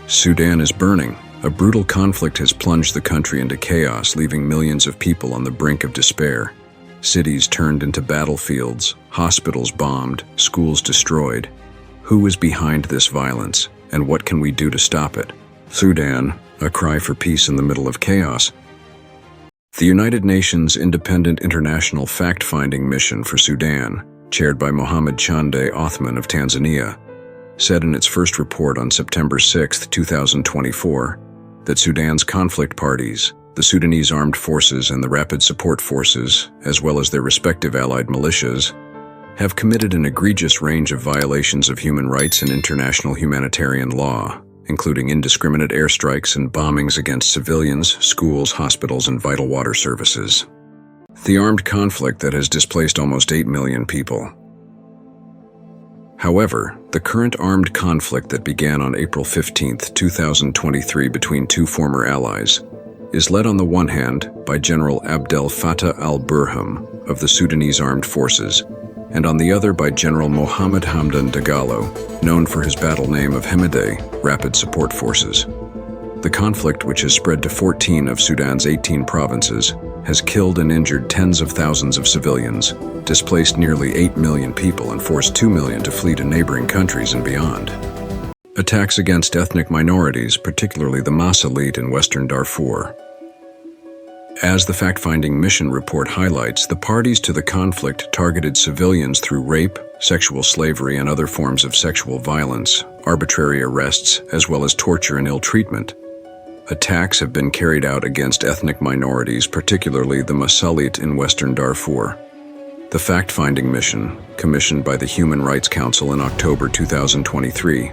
Sudan is burning. A brutal conflict has plunged the country into chaos, leaving millions of people on the brink of despair. Cities turned into battlefields, hospitals bombed, schools destroyed. Who is behind this violence, and what can we do to stop it? Sudan, a cry for peace in the middle of chaos. The United Nations Independent International Fact-Finding Mission for Sudan, chaired by Mohamed Chande Othman of Tanzania, said in its first report on September 6, 2024, that Sudan's conflict parties, the Sudanese Armed Forces and the Rapid Support Forces, as well as their respective allied militias, have committed an egregious range of violations of human rights and international humanitarian law, including indiscriminate airstrikes and bombings against civilians, schools, hospitals, and vital water services. The armed conflict that has displaced almost 8 million people. However, the current armed conflict that began on April 15, 2023 between two former allies is led on the one hand by General Abdel Fattah al-Burham of the Sudanese Armed Forces, and on the other by General Mohammed Hamdan Dagalo, known for his battle name of Hemedti, Rapid Support Forces. The conflict, which has spread to 14 of Sudan's 18 provinces, has killed and injured tens of thousands of civilians, displaced nearly 8 million people, and forced 2 million to flee to neighboring countries and beyond. Attacks against ethnic minorities, particularly the Masalit in western Darfur. As the fact-finding mission report highlights, the parties to the conflict targeted civilians through rape, sexual slavery, and other forms of sexual violence, arbitrary arrests, as well as torture and ill treatment. Attacks have been carried out against ethnic minorities, particularly the Masalit in western Darfur. The fact-finding mission, commissioned by the Human Rights Council in October 2023,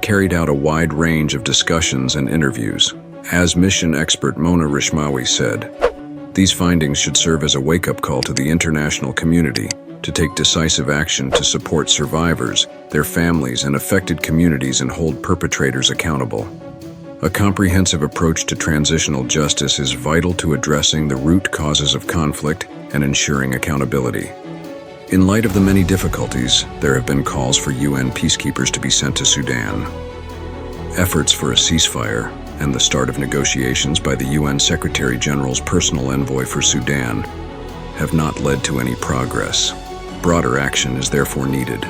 carried out a wide range of discussions and interviews. As mission expert Mona Rishmawi said, these findings should serve as a wake-up call to the international community to take decisive action to support survivors, their families, and affected communities and hold perpetrators accountable. A comprehensive approach to transitional justice is vital to addressing the root causes of conflict and ensuring accountability. In light of the many difficulties, there have been calls for UN peacekeepers to be sent to Sudan. Efforts for a ceasefire and the start of negotiations by the UN Secretary-General's personal envoy for Sudan have not led to any progress. Broader action is therefore needed.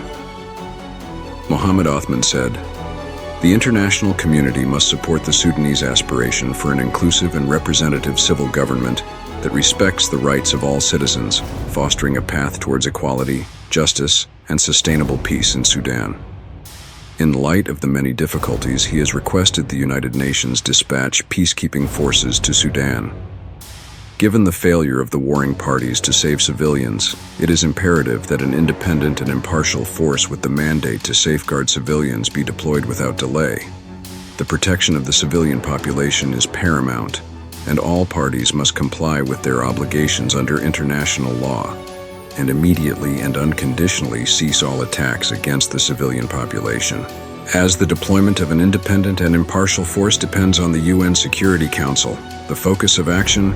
Mohamed Othman said, "The international community must support the Sudanese aspiration for an inclusive and representative civil government that respects the rights of all citizens, fostering a path towards equality, justice, and sustainable peace in Sudan." In light of the many difficulties, he has requested the United Nations dispatch peacekeeping forces to Sudan. Given the failure of the warring parties to save civilians, it is imperative that an independent and impartial force with the mandate to safeguard civilians be deployed without delay. The protection of the civilian population is paramount, and all parties must comply with their obligations under international law, and immediately and unconditionally cease all attacks against the civilian population. As the deployment of an independent and impartial force depends on the UN Security Council, the focus of action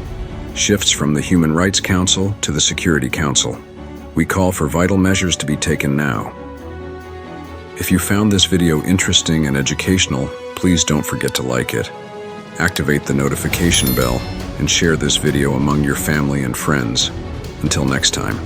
shifts from the Human Rights Council to the Security Council. We call for vital measures to be taken now. If you found this video interesting and educational, please don't forget to like it. Activate the notification bell and share this video among your family and friends. Until next time.